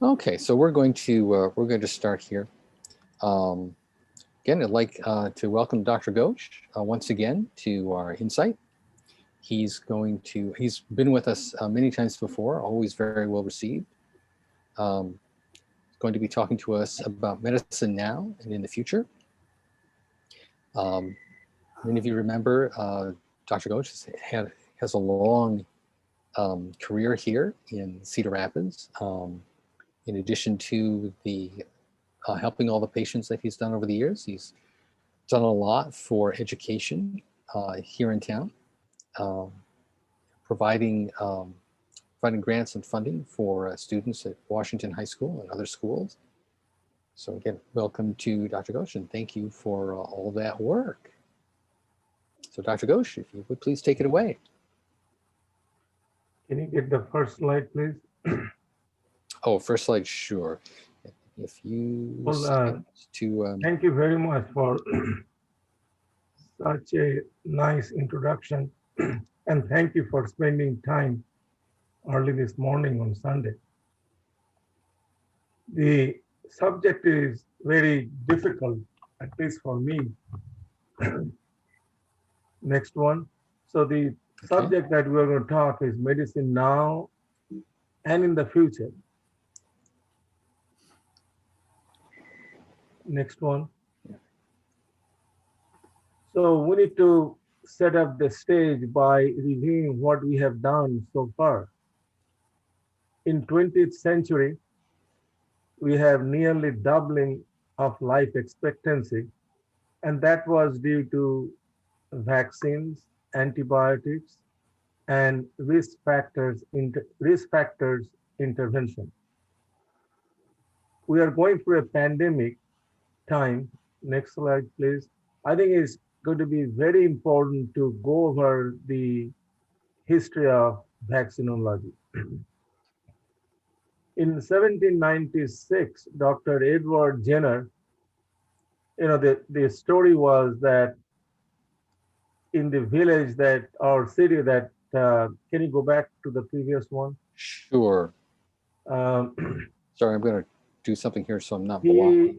Okay, so we're going to start here. Um, Again, I'd like to welcome Dr. Ghosh once again to our Insight. He's been with us many times before, always very well received. Um, going to be talking to us about medicine now and in the future. Um, Many of you remember Dr. Ghosh has a long career here in Cedar Rapids. In addition to the helping all the patients that he's done over the years, he's done a lot for education here in town, um, providing providing grants and funding for students at Washington High School and other schools. So again, welcome to Dr. Ghosh, and thank you for all that work. So Dr. Ghosh, if you would please take it away. Can you get the first slide, please? Oh, first slide, sure. A few Well, to thank you very much for such a nice introduction. And thank you for spending time early this morning on Sunday. The subject is very difficult, at least for me. Next one. So the subject that we're going to talk is medicine now and in the future. Next one. So we need to set up the stage by reviewing what we have done so far. In 20th century, we have nearly doubling of life expectancy, and that was due to vaccines, antibiotics, and risk factors intervention. We are going through a pandemic time. Next slide, please. I think it's going to be very important to go over the history of vaccinology. In 1796, Dr. Edward Jenner, the story was that in the village that, or city that, can you go back to the previous one? Sure. Um, Sorry, I'm going to do something here so I'm not he, blocking.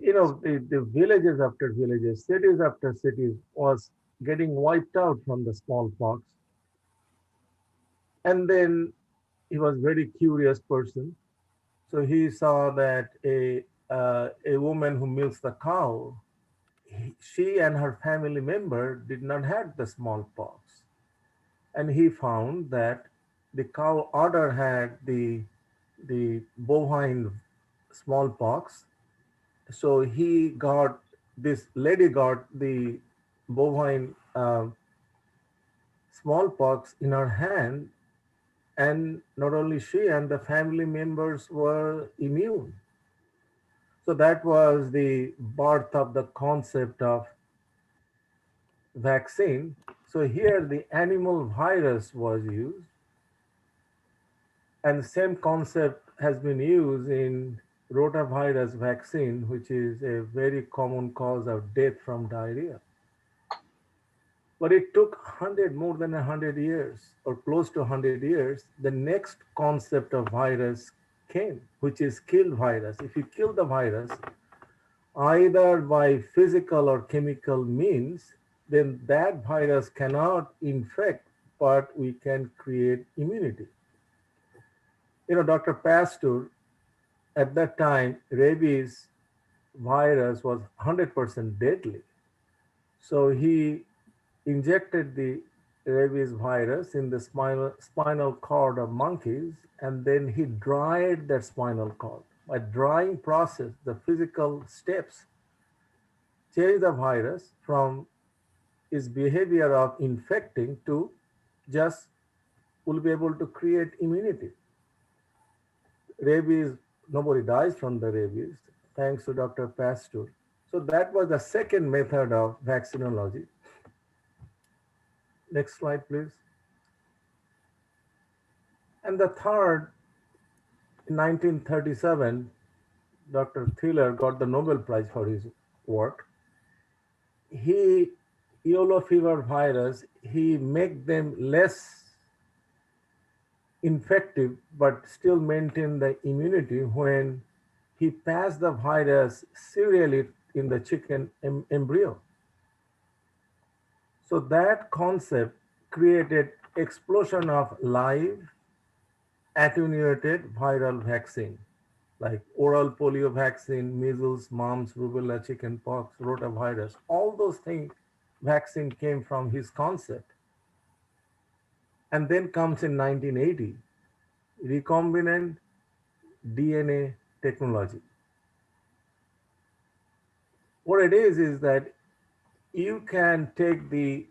the villages after villages, cities after cities was getting wiped out from the smallpox. And then he was very curious person. So he saw that a woman who milks the cow, she and her family member did not have the smallpox. And he found that the cow udder had the bovine smallpox. So this lady got the bovine smallpox in her hand, and not only she and the family members were immune. So that was the birth of the concept of vaccine. So here the animal virus was used, and the same concept has been used in rotavirus vaccine, which is a very common cause of death from diarrhea. But it took more than 100 years, or close to 100 years, the next concept of virus came, which is kill virus. If you kill the virus, either by physical or chemical means, then that virus cannot infect, but we can create immunity. Dr. Pasteur, at that time, rabies virus was 100% deadly. So he injected the rabies virus in the spinal cord of monkeys, and then he dried that spinal cord. By drying process, the physical steps change the virus from its behavior of infecting to just will be able to create immunity. Rabies, nobody dies from the rabies, thanks to Dr. Pasteur. So that was the second method of vaccinology. Next slide, please. And the third, in 1937, Dr. Thiller got the Nobel Prize for his work. Yellow fever virus, he make them less infective, but still maintain the immunity when he passed the virus serially in the chicken embryo. So that concept created explosion of live attenuated viral vaccine like oral polio vaccine, measles, mumps, rubella, chickenpox, rotavirus. All those things vaccine came from his concept. And then comes in 1980 recombinant DNA technology. What it is that you can take the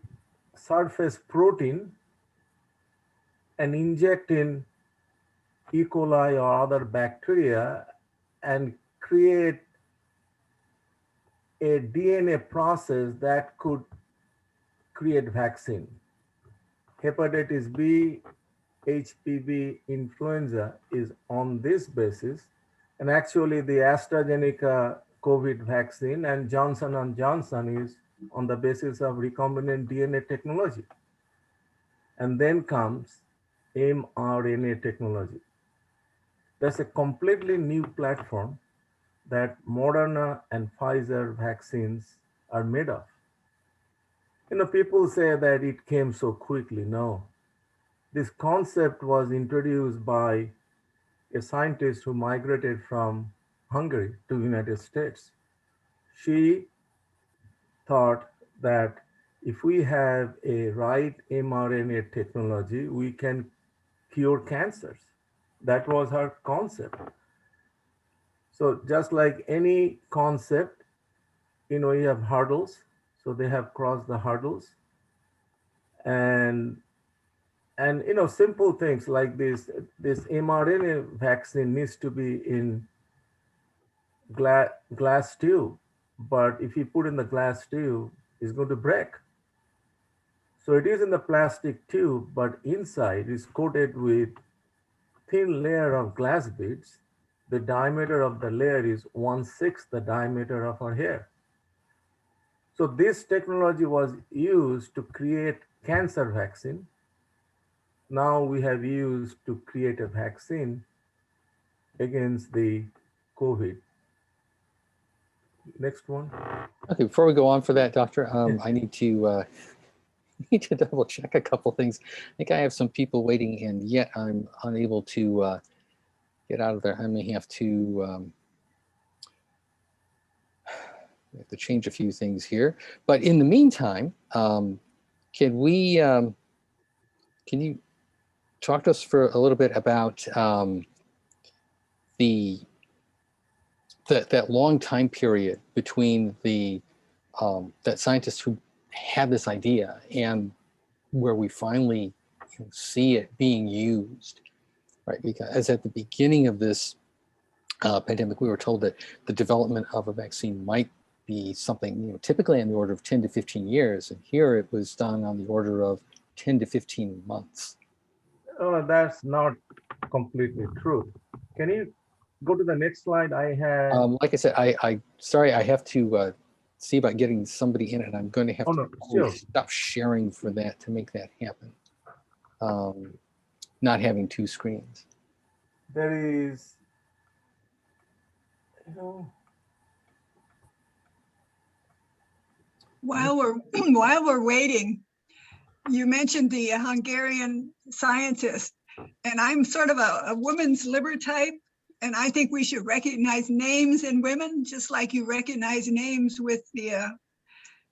surface protein and inject in E. coli or other bacteria and create a DNA process that could create vaccine. Hepatitis B, HPV, influenza is on this basis. And actually the AstraZeneca COVID vaccine and Johnson & Johnson is on the basis of recombinant DNA technology. And then comes mRNA technology. That's a completely new platform that Moderna and Pfizer vaccines are made of. You know, people say that it came so quickly. No, this concept was introduced by a scientist who migrated from Hungary to United States. She thought that if we have a right mRNA technology, we can cure cancers. That was her concept. So just like any concept, you know, you have hurdles. So they have crossed the hurdles. And you know, simple things like this mRNA vaccine needs to be in glass tube, but if you put in the glass tube, it's going to break. So it is in the plastic tube, but inside is coated with thin layer of glass beads. The diameter of the layer is 1/6 the diameter of our hair. So this technology was used to create cancer vaccine. Now we have used to create a vaccine against the COVID. Next one. Okay, before we go on for that, Doctor, I need to need to double check a couple things. I think I have some people waiting, and yet I'm unable to get out of there. I may have to change a few things here. But in the meantime, can you talk to us for a little bit about that long time period between that scientists who had this idea and where we finally see it being used, right? Because at the beginning of this pandemic, we were told that the development of a vaccine might be something, typically on the order of 10 to 15 years, and here it was done on the order of 10 to 15 months. That's not completely true. Can you go to the next slide? I had. Like I said, I sorry, I have to see about getting somebody in, and I'm going to have to stop sharing for that to make that happen. Not having two screens. There is, While we're waiting, you mentioned the Hungarian scientist, and I'm sort of a woman's liber type, and I think we should recognize names in women, just like you recognize names with the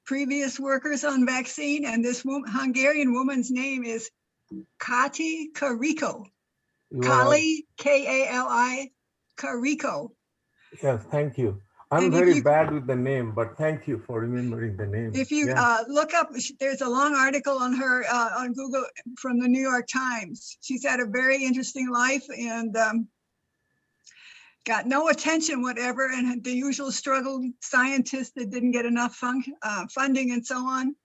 previous workers on vaccine. And this Hungarian woman's name is Kati Kariko. Kali, Kali, Kariko. Yes, thank you. I'm very bad with the name, but thank you for remembering the name. If you look up, there's a long article on her on Google from the New York Times. She's had a very interesting life and got no attention whatever, and the usual struggle, scientists that didn't get enough funding and so on.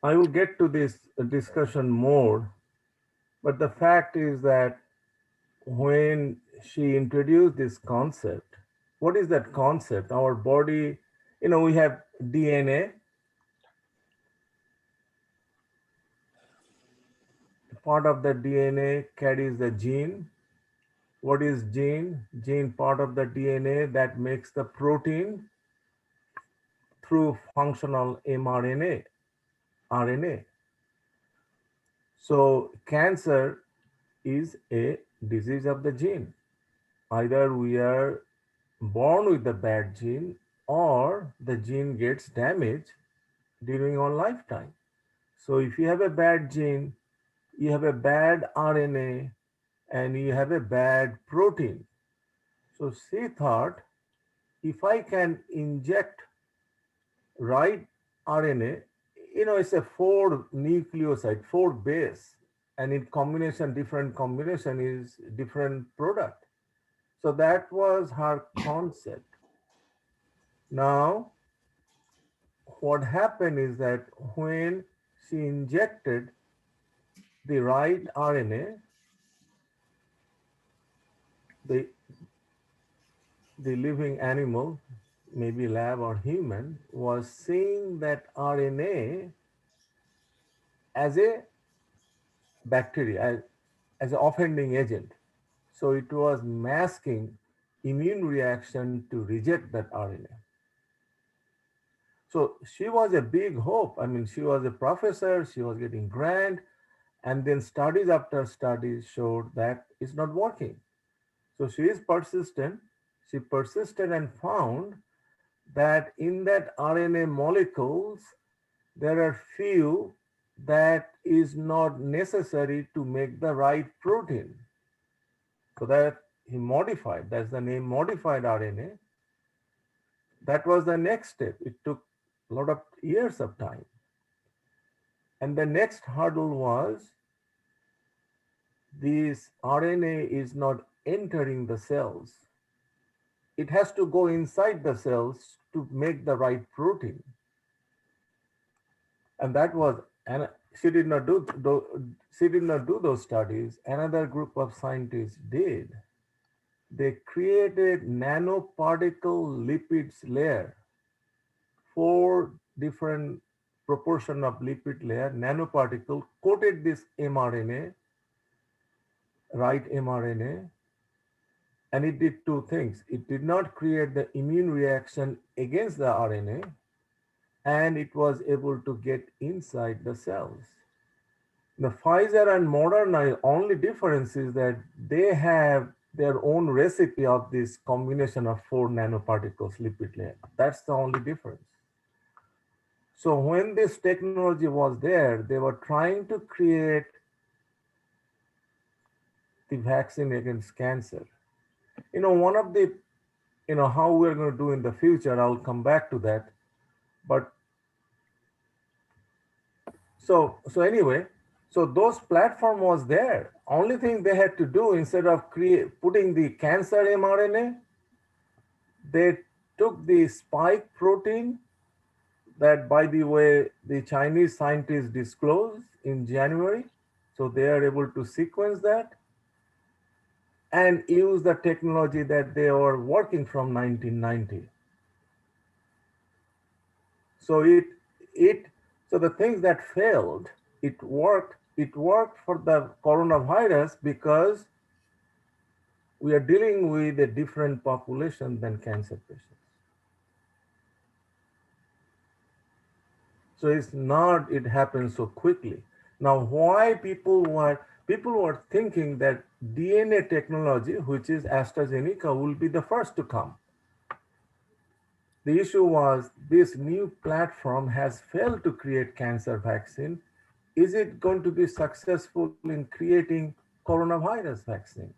I will get to this discussion more, but the fact is that when she introduced this concept, what is that concept? Our body, we have DNA, part of the DNA carries the gene. What is gene? Gene part of the DNA that makes the protein through functional mRNA, RNA. So cancer is a disease of the gene. Either we are born with the bad gene or the gene gets damaged during our lifetime. So if you have a bad gene, you have a bad RNA and you have a bad protein. So she thought, if I can inject right RNA, it's a 4 nucleoside, 4 base, and in combination, different combination is different product. So that was her concept. Now, what happened is that when she injected the right RNA, the, the living animal, maybe lab or human, was seeing that RNA as a bacteria, as an offending agent. So it was masking immune reaction to reject that RNA. So she was a big hope. I mean, she was a professor, she was getting grant, and then studies after studies showed that it's not working. So she is persistent. She persisted and found that in that RNA molecules, there are few that is not necessary to make the right protein. So that he modified, that's the name, modified RNA. That was the next step. It took a lot of years of time. And the next hurdle was this RNA is not entering the cells. It has to go inside the cells to make the right protein. And that was, and she did not do those studies. Another group of scientists did. They created nanoparticle lipids layer, 4 different proportion of lipid layer, nanoparticle, coated this mRNA, right mRNA, and it did 2 things. It did not create the immune reaction against the RNA, and it was able to get inside the cells. The Pfizer and Moderna, only difference is that they have their own recipe of this combination of 4 nanoparticles lipid layer. That's the only difference. So when this technology was there, they were trying to create the vaccine against cancer. One of the, how we're going to do in the future, I'll come back to that. But so anyway, so those platform was there. Only thing they had to do, instead of putting the cancer mRNA, they took the spike protein that, by the way, the Chinese scientists disclosed in January. So they are able to sequence that and use the technology that they were working from 1990. So so the things that failed, it worked for the coronavirus because we are dealing with a different population than cancer patients. So it happens so quickly. Now, why people were thinking that DNA technology, which is AstraZeneca, will be the first to come. The issue was this new platform has failed to create cancer vaccine. Is it going to be successful in creating coronavirus vaccine?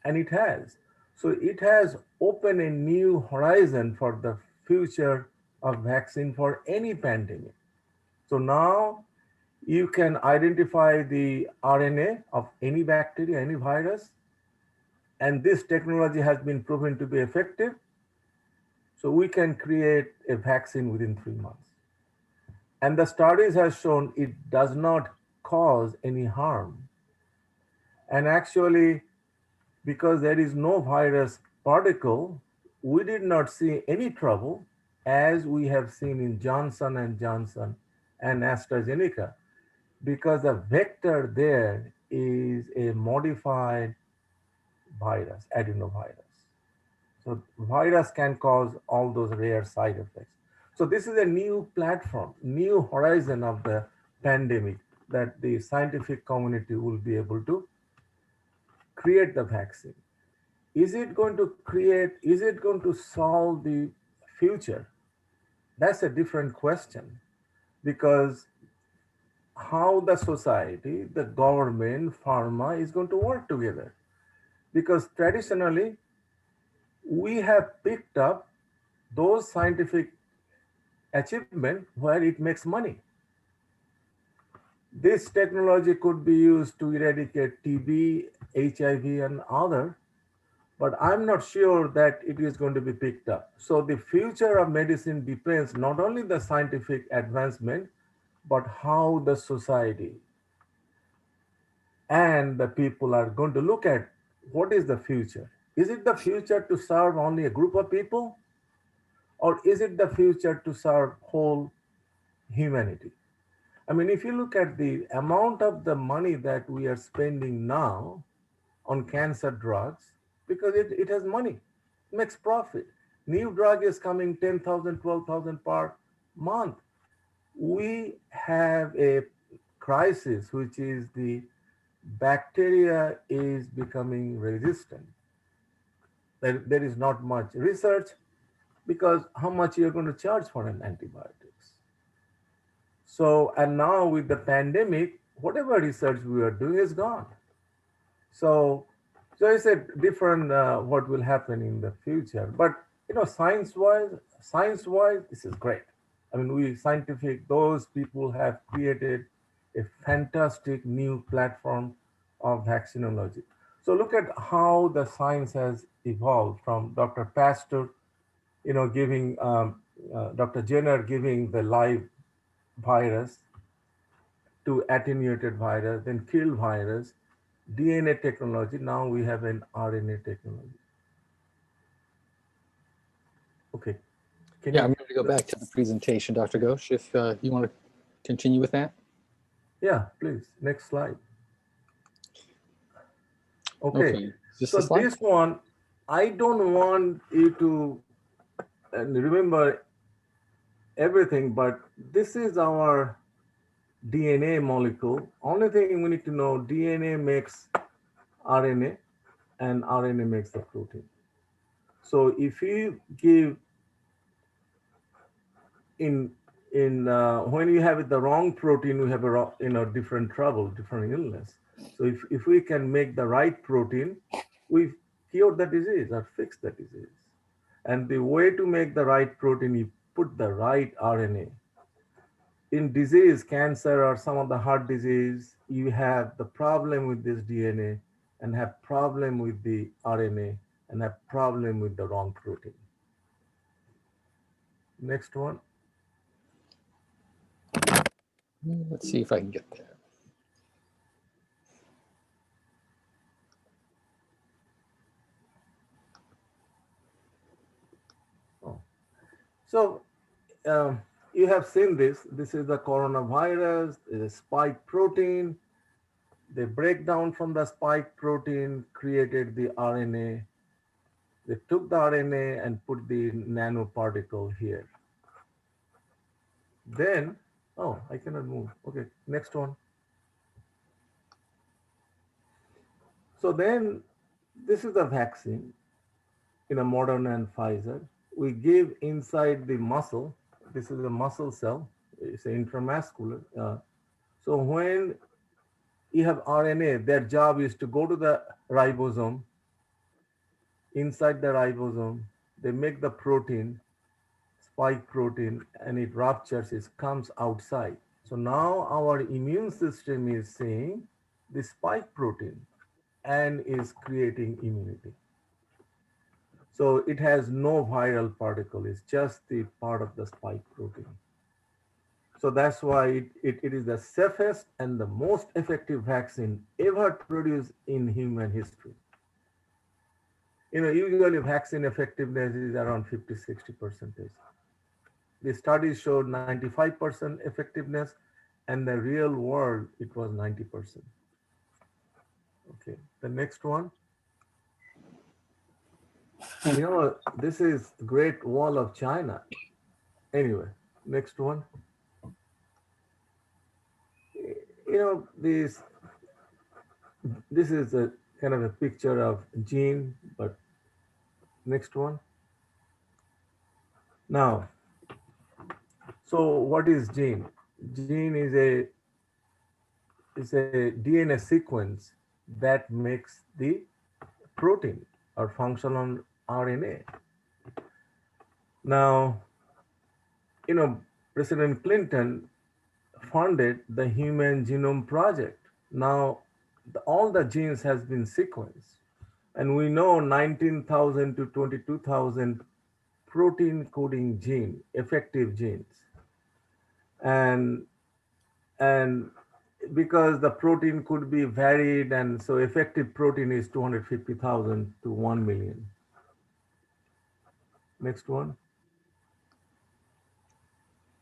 And it has. So it has opened a new horizon for the future of vaccine for any pandemic. So now you can identify the RNA of any bacteria, any virus, and this technology has been proven to be effective. So we can create a vaccine within 3 months. And the studies have shown it does not cause any harm. And actually, because there is no virus particle, we did not see any trouble as we have seen in Johnson & Johnson and AstraZeneca. because the vector there is a modified virus, adenovirus. So virus can cause all those rare side effects. So this is a new platform, new horizon of the pandemic that the scientific community will be able to create the vaccine. Is it going to create, is it going to solve the future? That's a different question, because how the society, the government, pharma is going to work together. Because traditionally, we have picked up those scientific achievement where it makes money. This technology could be used to eradicate TB, HIV, and other, but I'm not sure that it is going to be picked up. So the future of medicine depends not only the scientific advancement, but how the society and the people are going to look at what is the future. Is it the future to serve only a group of people? Or is it the future to serve whole humanity? I mean, if you look at the amount of the money that we are spending now on cancer drugs, because it has money, makes profit. New drug is coming 10,000, 12,000 per month. We have a crisis, which is the bacteria is becoming resistant. There is not much research, because how much you're going to charge for an antibiotics. So, and now with the pandemic, whatever research we are doing is gone. So, so it's a different what will happen in the future. But you know, science-wise, this is great. I mean, we scientific, those people have created a fantastic new platform of vaccinology. So look at how the science has evolved from Dr. Pasteur, you know, giving Dr. Jenner giving the live virus to attenuated virus, then killed virus, DNA technology. Now we have an RNA technology. Okay. Can Yeah, you? I'm going to go back to the presentation, Dr. Ghosh, if you want to continue with that. Yeah, please. Next slide. Okay. Okay, is this So the slide? this one, I don't want you to remember everything, but this is our DNA molecule. Only thing we need to know, DNA makes RNA and RNA makes the protein. So if you give when you have the wrong protein, you have a different trouble, different illness. So if we can make the right protein, we cure the disease or fix the disease. And the way to make the right protein, you put the right RNA. In disease, cancer or some of the heart disease, you have the problem with this DNA and have problem with the RNA and have problem with the wrong protein. Next one. Let's see if I can get there. Oh. So you have seen this. This is the coronavirus, the spike protein. They break down from the spike protein, created the RNA. They took the RNA and put the nanoparticle here. Then, oh, I cannot move. Okay, next one. So then this is the vaccine in a Moderna and Pfizer. We give inside the muscle. This is a muscle cell. It's an intramuscular. So when you have RNA, their job is to go to the ribosome. Inside the ribosome, they make the protein, spike protein, and it ruptures, it comes outside. So now our immune system is seeing the spike protein and is creating immunity. So it has no viral particle, it's just the part of the spike protein. So that's why it is the safest and the most effective vaccine ever produced in human history. You know, usually vaccine effectiveness is around 50-60%. The studies showed 95% effectiveness, and the real world, it was 90%. Okay, the next one. You know, this is Great Wall of China. Anyway, next one. You know, this is a kind of a picture of gene, but next one. Now, so what is gene? Gene is a DNA sequence that makes the protein or functional RNA. Now, you know, President Clinton funded the Human Genome Project. Now, all the genes has been sequenced, and we know 19,000 to 22,000 protein coding gene, effective genes, and and because the protein could be varied, and so effective protein is 250,000 to 1 million. Next one.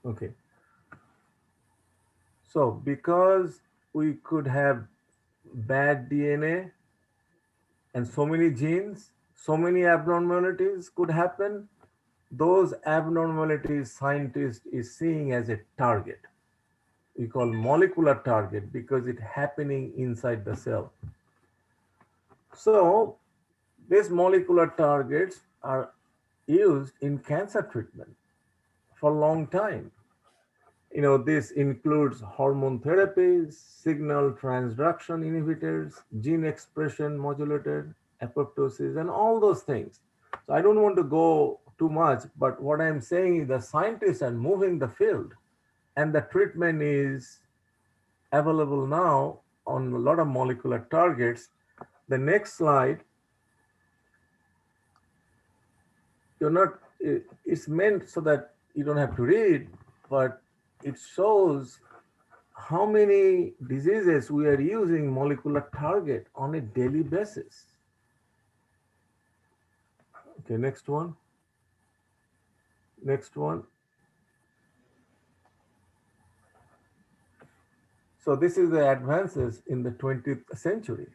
Okay. So because we could have bad DNA and so many genes, so many abnormalities could happen, those abnormalities scientist is seeing as a target. We call molecular target because it's happening inside the cell. So these molecular targets are used in cancer treatment for a long time. You know, this includes hormone therapies, signal transduction inhibitors, gene expression modulator, apoptosis, and all those things. So I don't want to go too much, but what I'm saying is the scientists are moving the field, and the treatment is available now on a lot of molecular targets. The next slide, it's meant so that you don't have to read, but it shows how many diseases we are using molecular target on a daily basis. Okay, next one. Next one. So this is the advances in the 20th century.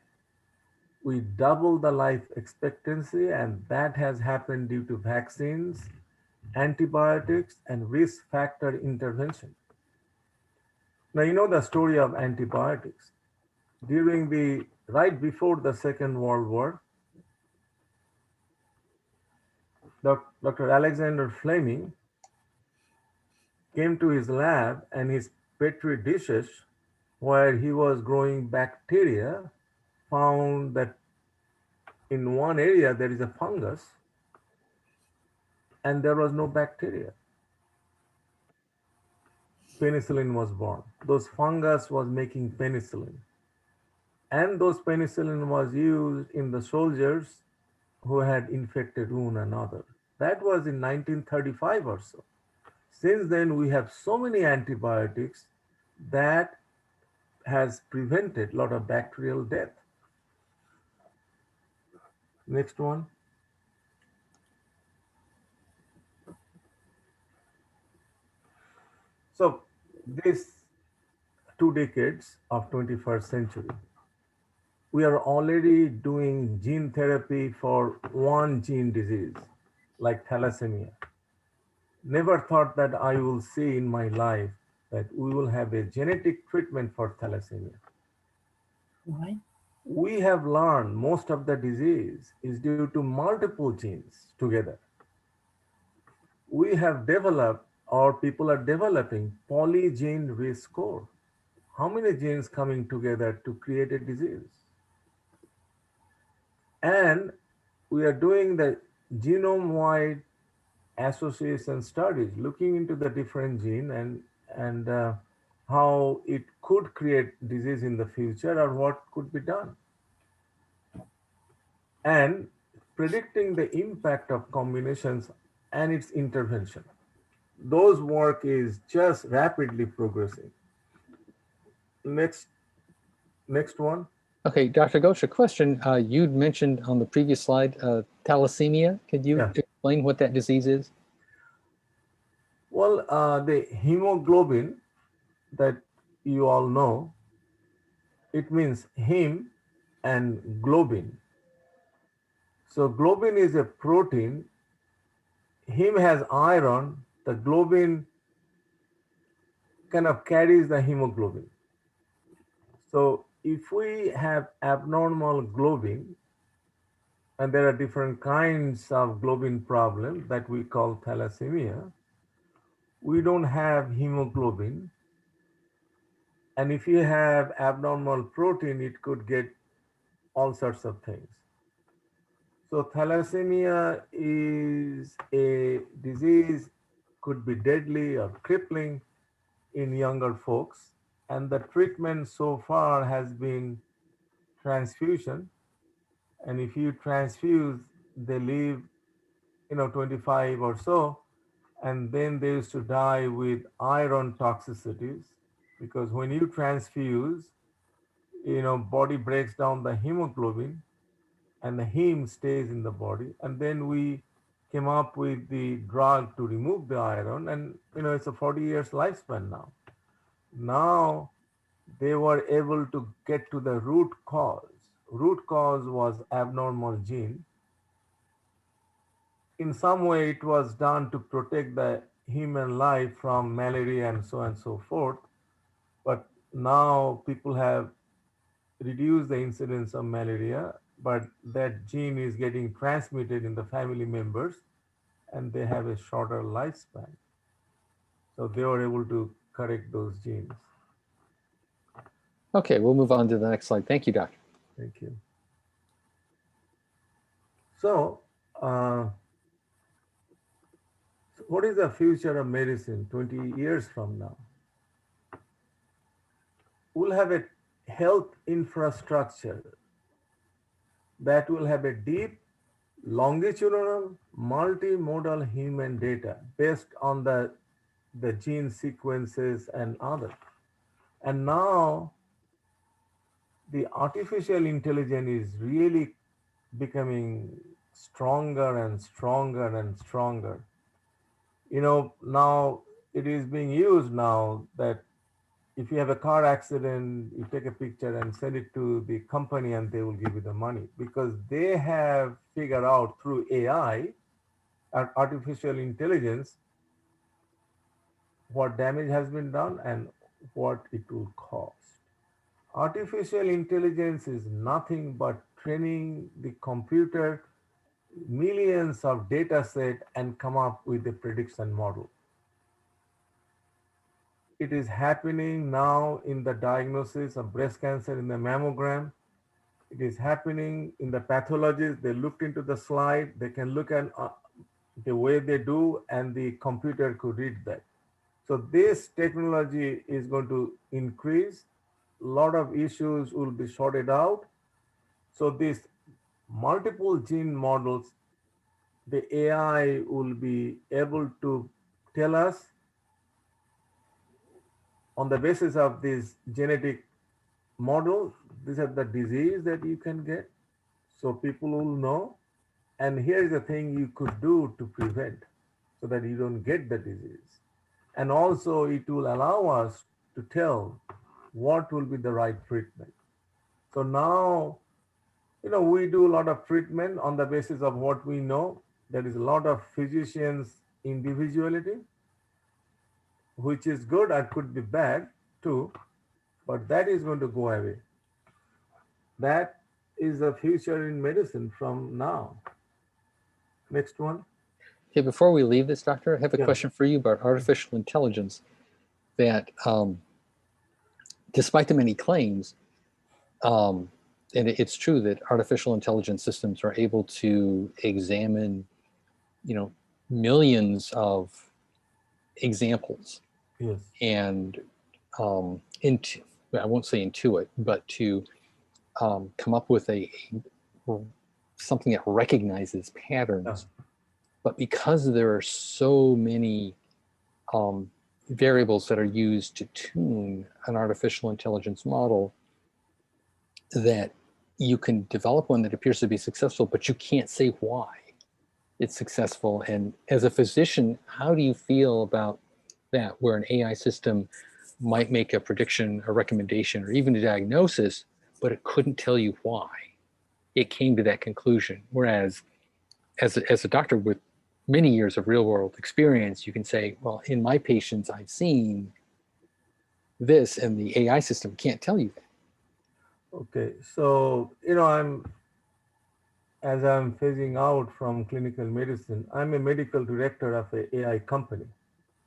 We doubled the life expectancy, and that has happened due to vaccines, antibiotics, and risk factor intervention. Now, you know the story of antibiotics. Right before the Second World War, Dr. Alexander Fleming came to his lab and his petri dishes where he was growing bacteria found that in one area there is a fungus and there was no bacteria. Penicillin was born. Those fungus was making penicillin. And those penicillin was used in the soldiers who had infected one another. That was in 1935 or so. Since then, we have so many antibiotics that has prevented a lot of bacterial death. Next one. So this 2 decades of 21st century, we are already doing gene therapy for one gene disease like thalassemia. Never thought that I will see in my life that we will have a genetic treatment for thalassemia. Why? We have learned most of the disease is due to multiple genes together. We have developed, or people are developing, polygene risk score. How many genes coming together to create a disease? And we are doing the genome-wide association studies, looking into the different gene and how it could create disease in the future or what could be done. And predicting the impact of combinations and its intervention. Those work is just rapidly progressing. Next one. Okay, Dr. Ghosh, a question. You'd mentioned on the previous slide thalassemia. Could you explain what that disease is? Well, the hemoglobin that you all know, it means heme and globin. So globin is a protein. Heme has iron. The globin kind of carries the hemoglobin. So if we have abnormal globin, and there are different kinds of globin problem that we call thalassemia, we don't have hemoglobin. And if you have abnormal protein, it could get all sorts of things. So thalassemia is a disease, could be deadly or crippling in younger folks. And the treatment so far has been transfusion. And if you transfuse, they live, 25 or so. And then they used to die with iron toxicities, because when you transfuse, body breaks down the hemoglobin and the heme stays in the body. And then we came up with the drug to remove the iron, and it's a 40 years lifespan now. Now they were able to get to the root cause. Root cause was abnormal gene. In some way, it was done to protect the human life from malaria and so on and so forth. But now people have reduced the incidence of malaria, but that gene is getting transmitted in the family members and they have a shorter lifespan. So they were able to correct those genes. Okay, we'll move on to the next slide. Thank you, Doctor. Thank you. So, what is the future of medicine 20 years from now? We'll have a health infrastructure that will have a deep, longitudinal, multimodal human data based on the gene sequences and others. And now the artificial intelligence is really becoming stronger and stronger and stronger. Now it is being used now that if you have a car accident, you take a picture and send it to the company and they will give you the money, because they have figured out through AI and artificial intelligence what damage has been done and what it will cost. Artificial intelligence is nothing but training the computer millions of data set and come up with a prediction model. It is happening now in the diagnosis of breast cancer in the mammogram. It is happening in the pathologists. They looked into the slide. They can look at the way they do, and the computer could read that. So this technology is going to increase. A lot of issues will be sorted out. So these multiple gene models, the AI will be able to tell us on the basis of this genetic model, these are the disease that you can get. So people will know. And here's the thing you could do to prevent so that you don't get the disease. And also it will allow us to tell what will be the right treatment. So now, we do a lot of treatment on the basis of what we know. There is a lot of physicians' individuality, which is good and could be bad too, but that is going to go away. That is the future in medicine from now. Next one. Okay, before we leave this, Doctor, I have a Yeah. question for you about artificial intelligence. That despite the many claims, and it's true that artificial intelligence systems are able to examine, millions of examples Yes. and I won't say intuit, but to come up with something that recognizes patterns. But because there are so many variables that are used to tune an artificial intelligence model, that you can develop one that appears to be successful, but you can't say why it's successful. And as a physician, how do you feel about that, where an AI system might make a prediction, a recommendation, or even a diagnosis, but it couldn't tell you why it came to that conclusion. Whereas as a doctor with many years of real world experience, you can say, well, in my patients, I've seen this, and the AI system can't tell you that. Okay, so as I'm phasing out from clinical medicine, I'm a medical director of an AI company.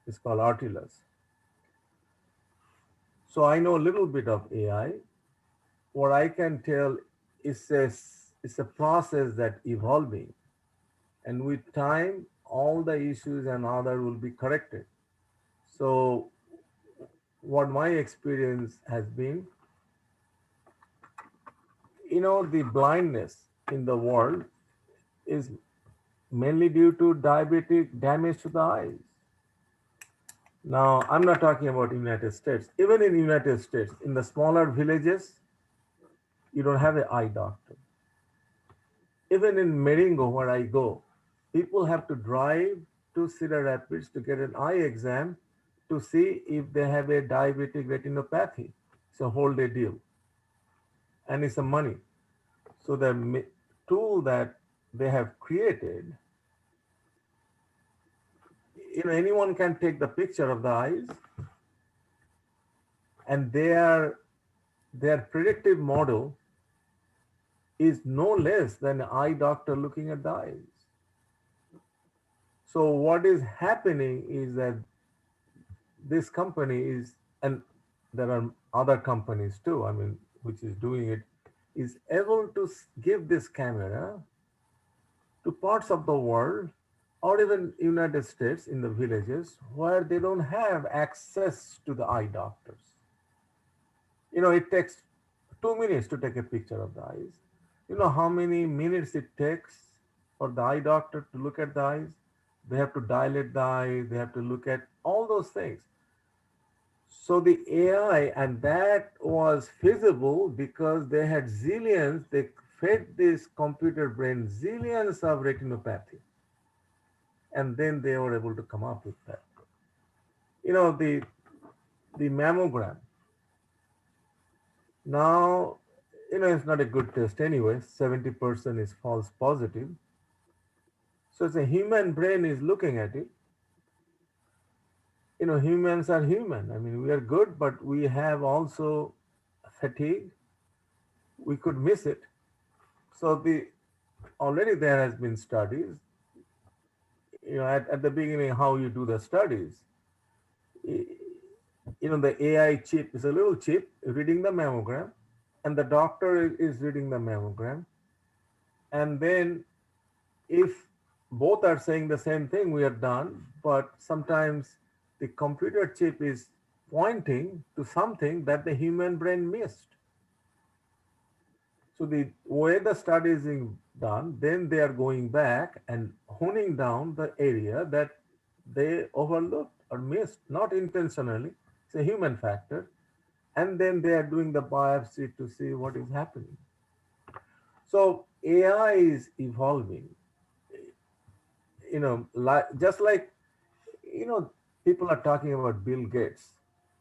It's called Artilas. So I know a little bit of AI. What I can tell is it's a process that evolving, and with time, all the issues and other will be corrected. So what my experience has been, the blindness in the world is mainly due to diabetic damage to the eyes. Now, I'm not talking about United States. Even in United States, in the smaller villages, you don't have an eye doctor. Even in Meringo, where I go, people have to drive to Cedar Rapids to get an eye exam to see if they have a diabetic retinopathy. It's a whole day deal. And it's a money. So the tool that they have created, anyone can take the picture of the eyes, and their predictive model is no less than an eye doctor looking at the eyes. So what is happening is that this company is, and there are other companies too, which is doing it, is able to give this camera to parts of the world or even United States in the villages where they don't have access to the eye doctors. It takes 2 minutes to take a picture of the eyes. You know how many minutes it takes for the eye doctor to look at the eyes? They have to dilate the eye, they have to look at all those things. So the AI, and that was feasible because they had zillions, they fed this computer brain zillions of retinopathy. And then they were able to come up with that. The mammogram. Now, it's not a good test anyway. 70% is false positive. So it's a human brain is looking at it. Humans are human. We are good, but we have also fatigue. We could miss it. So already there has been studies, at the beginning, how you do the studies. The AI chip is a little chip reading the mammogram, and the doctor is reading the mammogram. And then if both are saying the same thing, we are done. But sometimes the computer chip is pointing to something that the human brain missed. So the way the study is being done, then they are going back and honing down the area that they overlooked or missed, not intentionally. It's a human factor. And then they are doing the biopsy to see what is happening. So AI is evolving. Just like, people are talking about Bill Gates.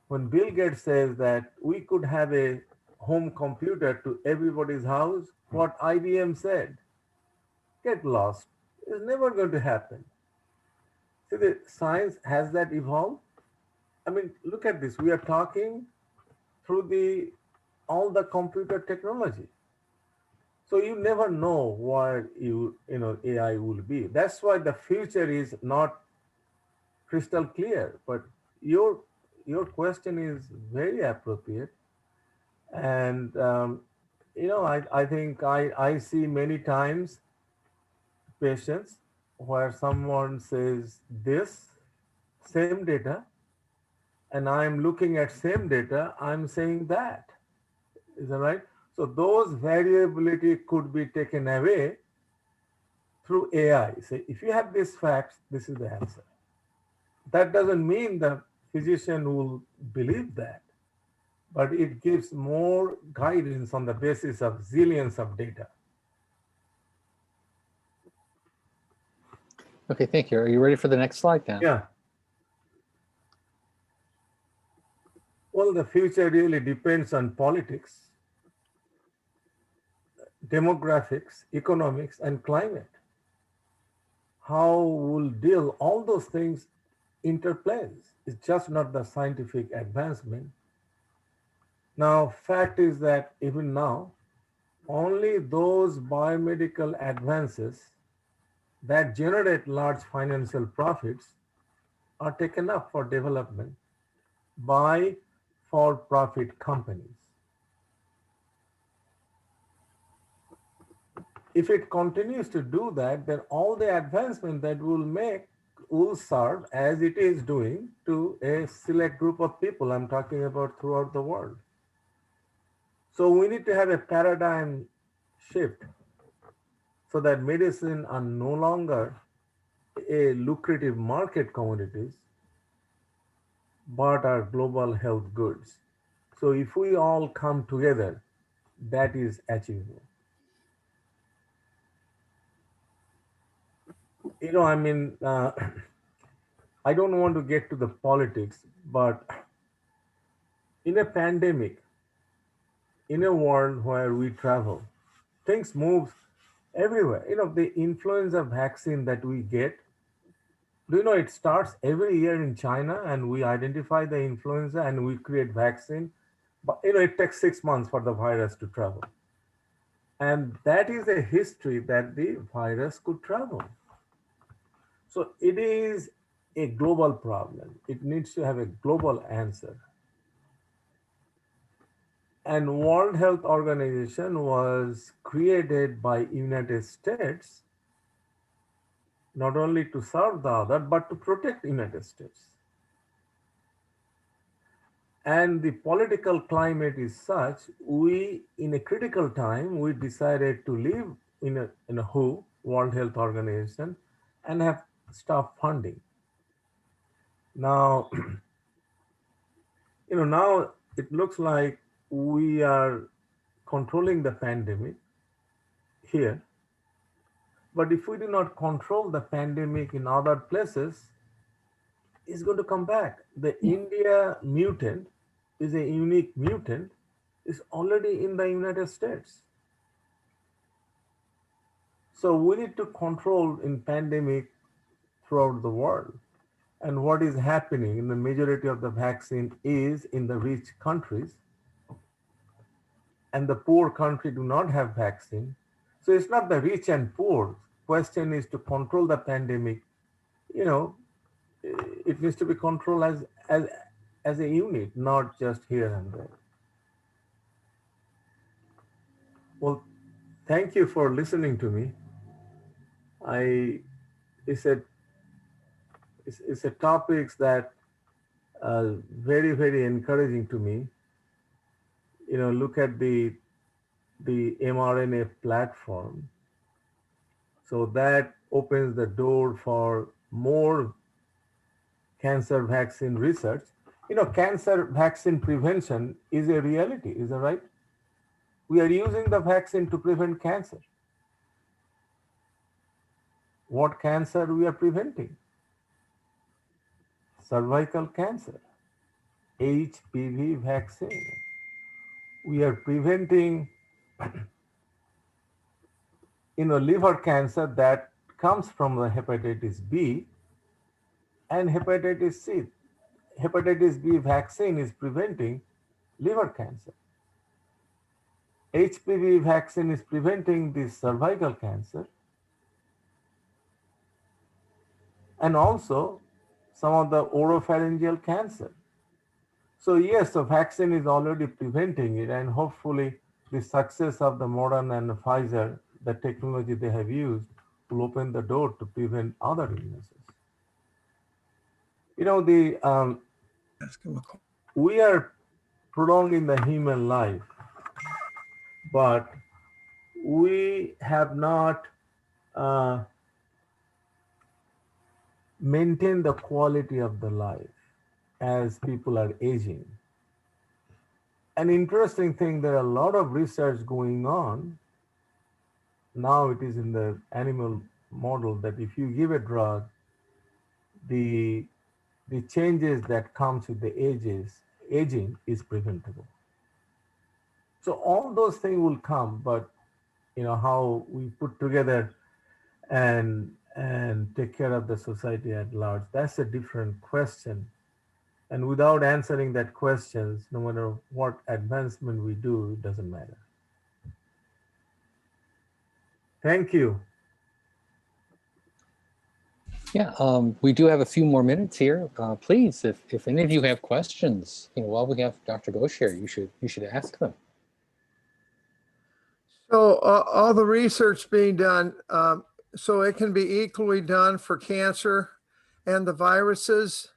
When Bill Gates says that we could have a home computer to everybody's house, what IBM said, get lost. It's never going to happen. See, the science has that evolved. Look at this. We are talking through all the computer technology. So you never know where AI will be. That's why the future is not crystal clear. But your question is very appropriate, and I think I see many times patients where someone says this same data, and I'm looking at same data, I'm saying that. Is that right? So those variability could be taken away through AI. Say, if you have these facts, this is the answer. That doesn't mean the physician will believe that, but it gives more guidance on the basis of zillions of data. Okay, thank you. Are you ready for the next slide now? Yeah. Well, the future really depends on politics, demographics, economics, and climate. How we'll deal all those things interplays. It's just not the scientific advancement. Now, fact is that even now, only those biomedical advances that generate large financial profits are taken up for development by for-profit companies. If it continues to do that, then all the advancement that we'll make will serve as it is doing to a select group of people. I'm talking about throughout the world. So we need to have a paradigm shift so that medicine are no longer a lucrative market commodities, but are global health goods. So if we all come together, that is achievable. You know, I mean, I don't want to get to the politics, but in a pandemic, in a world where we travel, things move everywhere. You know, the influenza vaccine that we get, do you know it starts every year in China, and we identify the influenza and we create vaccine. But you know, it takes 6 months for the virus to travel. And that is a history that the virus could travel. So it is a global problem. It needs to have a global answer. And World Health Organization was created by United States not only to serve the other, but to protect United States. And the political climate is such, we, in a critical time, we decided to leave in a WHO, World Health Organization, and have stopped funding. Now, you know, now it looks like we are controlling the pandemic here. But if we do not control the pandemic in other places, it's going to come back. The India mutant is a unique mutant, is already in the United States. So we need to control in pandemic throughout the world. And what is happening in the majority of the vaccine is in the rich countries, and the poor country do not have vaccine. So it's not the rich and poor. Question is to control the pandemic. You know, it needs to be controlled as a unit, not just here and there. Well, thank you for listening to me. It's a topics that very, very encouraging to me. You know, look at the mRNA platform. So that opens the door for more cancer vaccine research. You know, cancer vaccine prevention is a reality, is that right? We are using the vaccine to prevent cancer. What cancer we are preventing? Cervical cancer, HPV vaccine. We are preventing liver cancer that comes from the hepatitis B and hepatitis C. Hepatitis B vaccine is preventing liver cancer. HPV vaccine is preventing the cervical cancer and also some of the oropharyngeal cancer. So yes, the vaccine is already preventing it, and hopefully the success of the Moderna and the Pfizer, the technology they have used, will open the door to prevent other illnesses. You know, we are prolonging the human life, but we have not maintained the quality of the life as people are aging. An interesting thing, there are a lot of research going on. Now it is in the animal model that if you give a drug, the changes that comes with the ages aging is preventable. So all those things will come, but how we put together and take care of the society at large, that's a different question. And without answering that questions, no matter what advancement we do, it doesn't matter. Thank you. Yeah, we do have a few more minutes here. Please, if any of you have questions, while we have Dr. Ghosh here, you should ask them. So all the research being done, so it can be equally done for cancer and the viruses,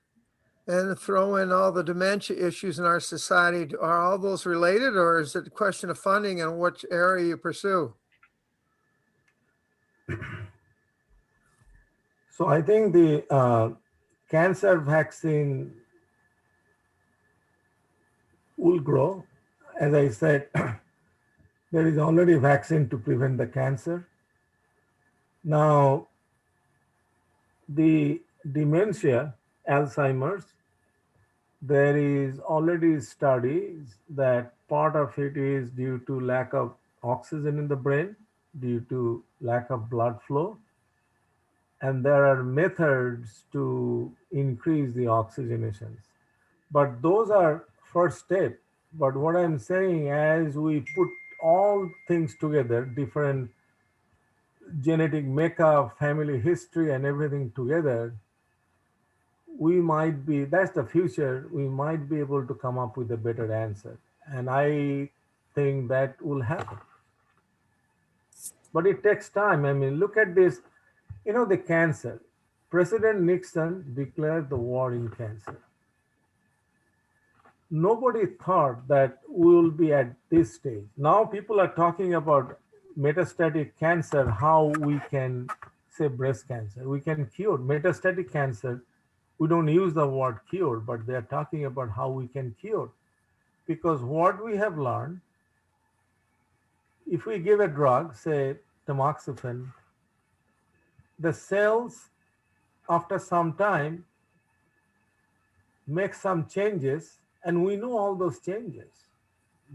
and throw in all the dementia issues in our society. Are all those related, or is it a question of funding and which area you pursue? So I think the cancer vaccine will grow. As I said, there is already a vaccine to prevent the cancer. Now, the dementia, Alzheimer's, there is already studies that part of it is due to lack of oxygen in the brain, due to lack of blood flow. And there are methods to increase the oxygenations. But those are first step. But what I'm saying, as we put all things together, different genetic makeup, family history, and everything together, we might be, that's the future, we might be able to come up with a better answer. And I think that will happen. But it takes time. I mean, look at this, the cancer. President Nixon declared the war in cancer. Nobody thought that we will be at this stage. Now people are talking about metastatic cancer, how we can say breast cancer. We can cure metastatic cancer. We don't use the word cure, but they're talking about how we can cure. Because what we have learned, if we give a drug, say tamoxifen, the cells after some time make some changes, and we know all those changes.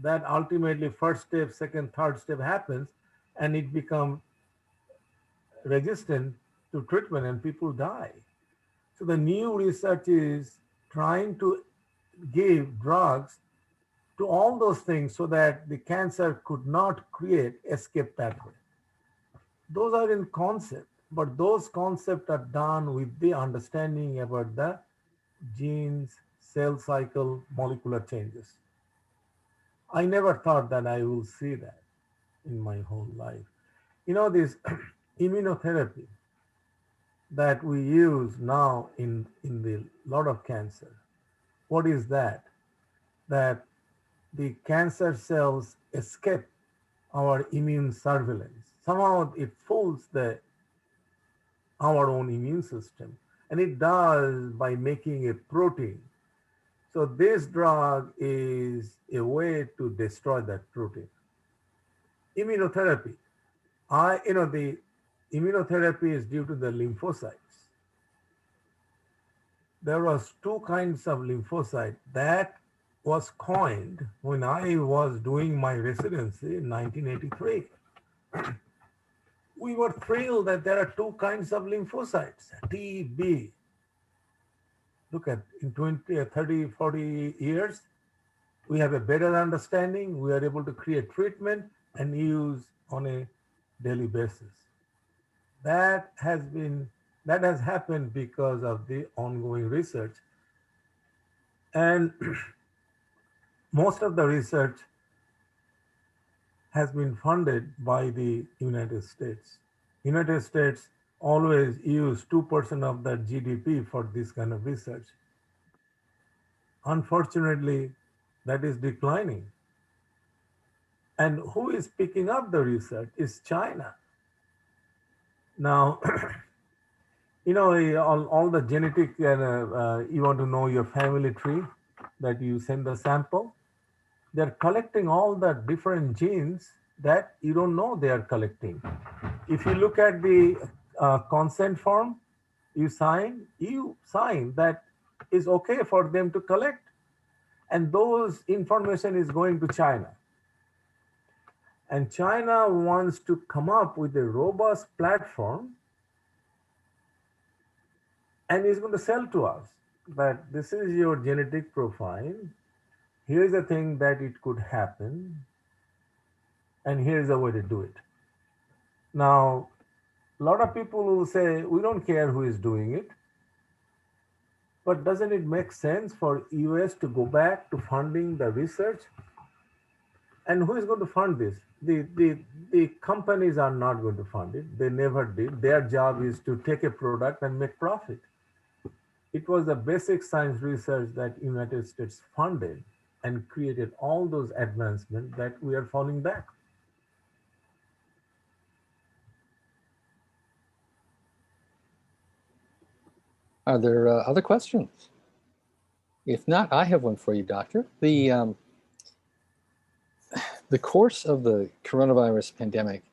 That ultimately first step, second, third step happens, and it becomes resistant to treatment and people die. So the new research is trying to give drugs to all those things so that the cancer could not create escape pathway. Those are in concept, but those concepts are done with the understanding about the genes, cell cycle, molecular changes. I never thought that I will see that in my whole life. This immunotherapy that we use now in the lot of cancer, what is that? That the cancer cells escape our immune surveillance. Somehow it fools our own immune system, and it does by making a protein. So this drug is a way to destroy that protein. Immunotherapy. The immunotherapy is due to the lymphocytes. There was two kinds of lymphocyte that was coined when I was doing my residency in 1983. We were thrilled that there are two kinds of lymphocytes, T, B. Look at in 20, 30, 40 years, we have a better understanding. We are able to create treatment and use on a daily basis. That has happened because of the ongoing research. And most of the research has been funded by the United States. United States always use 2% of their GDP for this kind of research. Unfortunately, that is declining. And who is picking up the research is China. Now, all the genetic, you want to know your family tree, that you send the sample. They're collecting all the different genes that you don't know they are collecting. If you look at the consent form, you sign that is okay for them to collect. And those information is going to China. And China wants to come up with a robust platform and is going to sell to us that this is your genetic profile. Here's the thing that it could happen. And here's the way to do it. Now, a lot of people will say, we don't care who is doing it. But doesn't it make sense for US to go back to funding the research? And who is going to fund this? The companies are not going to fund it. They never did. Their job is to take a product and make profit. It was the basic science research that United States funded and created all those advancements that we are falling back. Are there other questions? If not, I have one for you, Doctor. The course of the coronavirus pandemic,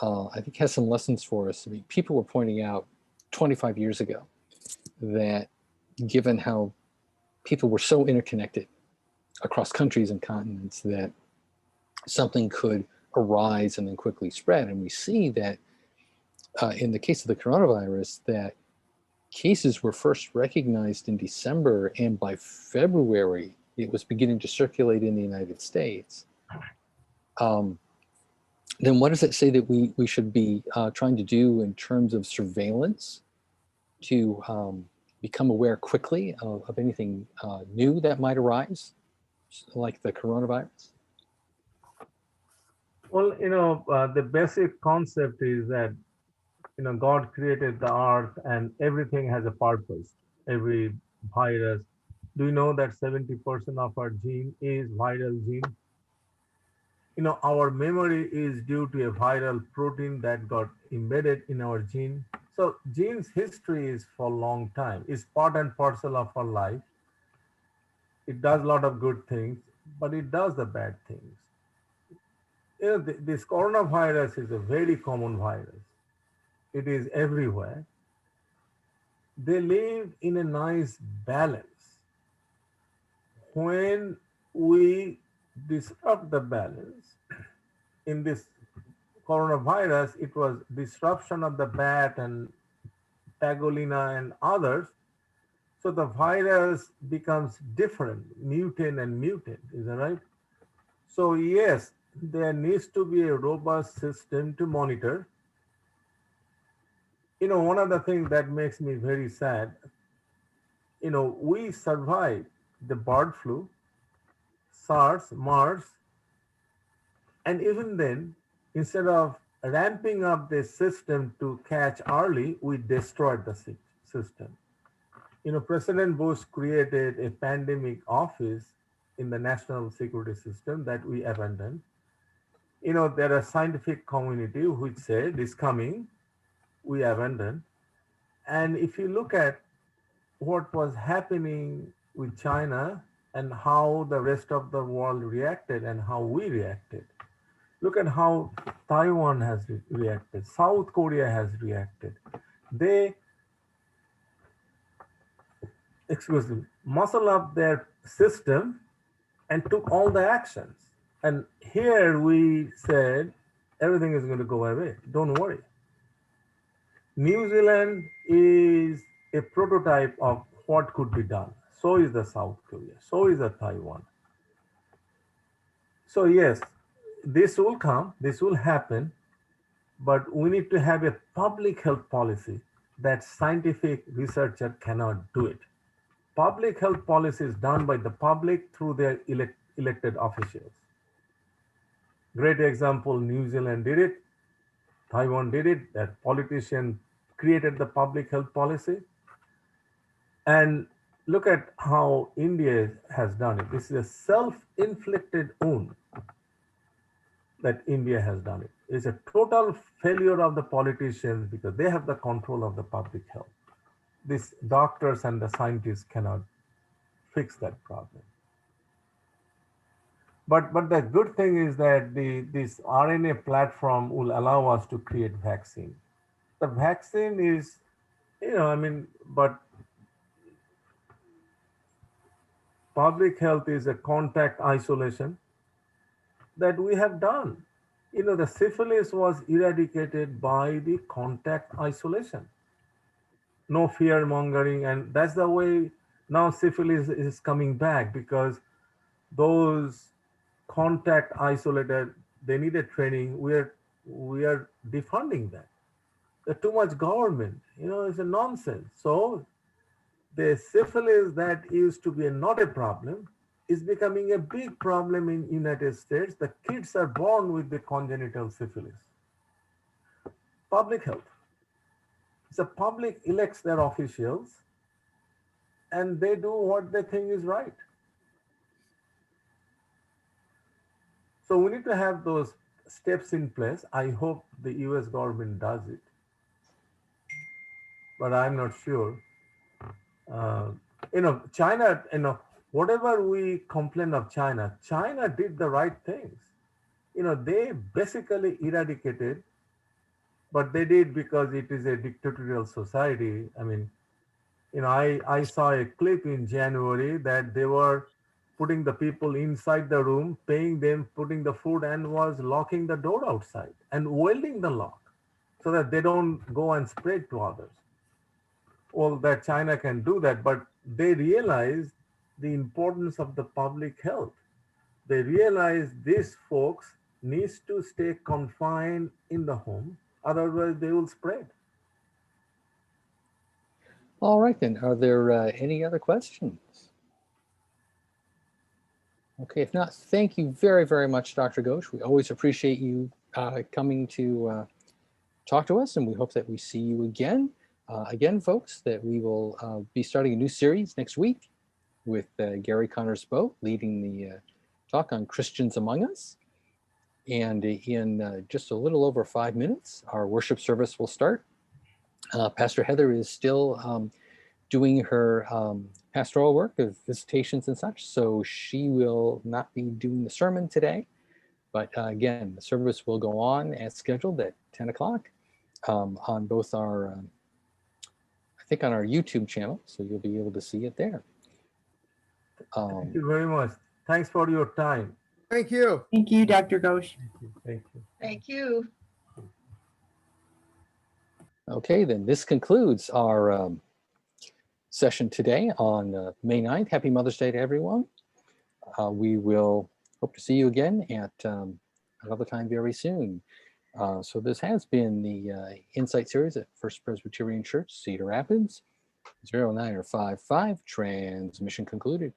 I think, has some lessons for us. I mean, people were pointing out 25 years ago that given how people were so interconnected across countries and continents, that something could arise and then quickly spread. And we see that in the case of the coronavirus, that cases were first recognized in December, and by February, it was beginning to circulate in the United States. Then what does it say that we should be trying to do in terms of surveillance to become aware quickly of anything new that might arise, like the coronavirus? Well, the basic concept is that, God created the earth and everything has a purpose. Every virus. Do you know that 70% of our gene is viral gene? Our memory is due to a viral protein that got embedded in our gene. So gene's history is for a long time. It's part and parcel of our life. It does a lot of good things, but it does the bad things. This coronavirus is a very common virus. It is everywhere. They live in a nice balance. When we disrupt the balance, in this coronavirus, it was disruption of the bat and pangolina and others. So the virus becomes different, mutant and mutant, is that right? So yes, there needs to be a robust system to monitor. One of the things that makes me very sad, we survived the bird flu, SARS, MERS, and even then, instead of ramping up the system to catch early, we destroyed the system. President Bush created a pandemic office in the national security system that we abandoned. There are scientific community which said it's coming, we abandoned. And if you look at what was happening with China and how the rest of the world reacted and how we reacted, look at how Taiwan has reacted, South Korea has reacted. They, muscle up their system and took all the actions. And here we said, everything is going to go away. Don't worry. New Zealand is a prototype of what could be done. So is the South Korea. So is the Taiwan. So yes, this will come, this will happen, but we need to have a public health policy that scientific researcher cannot do it. Public health policy is done by the public through their elected officials. Great example, New Zealand did it, Taiwan did it, that politician created the public health policy. And look at how India has done it. This is a self-inflicted wound that India has done it. It's a total failure of the politicians because they have the control of the public health. These doctors and the scientists cannot fix that problem. But the good thing is that this RNA platform will allow us to create vaccine. The vaccine is, but public health is a contact isolation that we have done. You know, the syphilis was eradicated by the contact isolation. No fear mongering, and that's the way now syphilis is coming back, because those contact isolated, they needed training. We are defunding that. There's too much government, you know, it's a nonsense. So the syphilis that used to be not a problem is becoming a big problem in United States. The kids are born with the congenital syphilis. Public health. The public elects their officials and they do what they think is right. So we need to have those steps in place. I hope the US government does it, but I'm not sure. China, whatever we complain of China, China did the right things. They basically eradicated, but they did because it is a dictatorial society. I mean, I saw a clip in January that they were putting the people inside the room, paying them, putting the food, and was locking the door outside and welding the lock so that they don't go and spread to others. Well, that China can do that, but they realize the importance of the public health. They realize these folks needs to stay confined in the home, otherwise they will spread. All right, then. Are there any other questions? Okay, if not, thank you very, very much, Dr. Ghosh. We always appreciate you coming to talk to us, and we hope that we see you again. Again, folks, that we will be starting a new series next week with Gary Connors-Bowe leading the talk on Christians Among Us. And in just a little over 5 minutes, our worship service will start. Pastor Heather is still doing her pastoral work of visitations and such, so she will not be doing the sermon today. But again, the service will go on as scheduled at 10 o'clock on both our, I think on our YouTube channel, so you'll be able to see it there. Thank you very much. Thanks for your time. Thank you. Thank you, Dr. Ghosh. Thank you. Thank you. Okay, then this concludes our session today on May 9th. Happy Mother's Day to everyone. We will hope to see you again at another time very soon. So this has been the Insight series at First Presbyterian Church, Cedar Rapids, 09055, transmission concluded.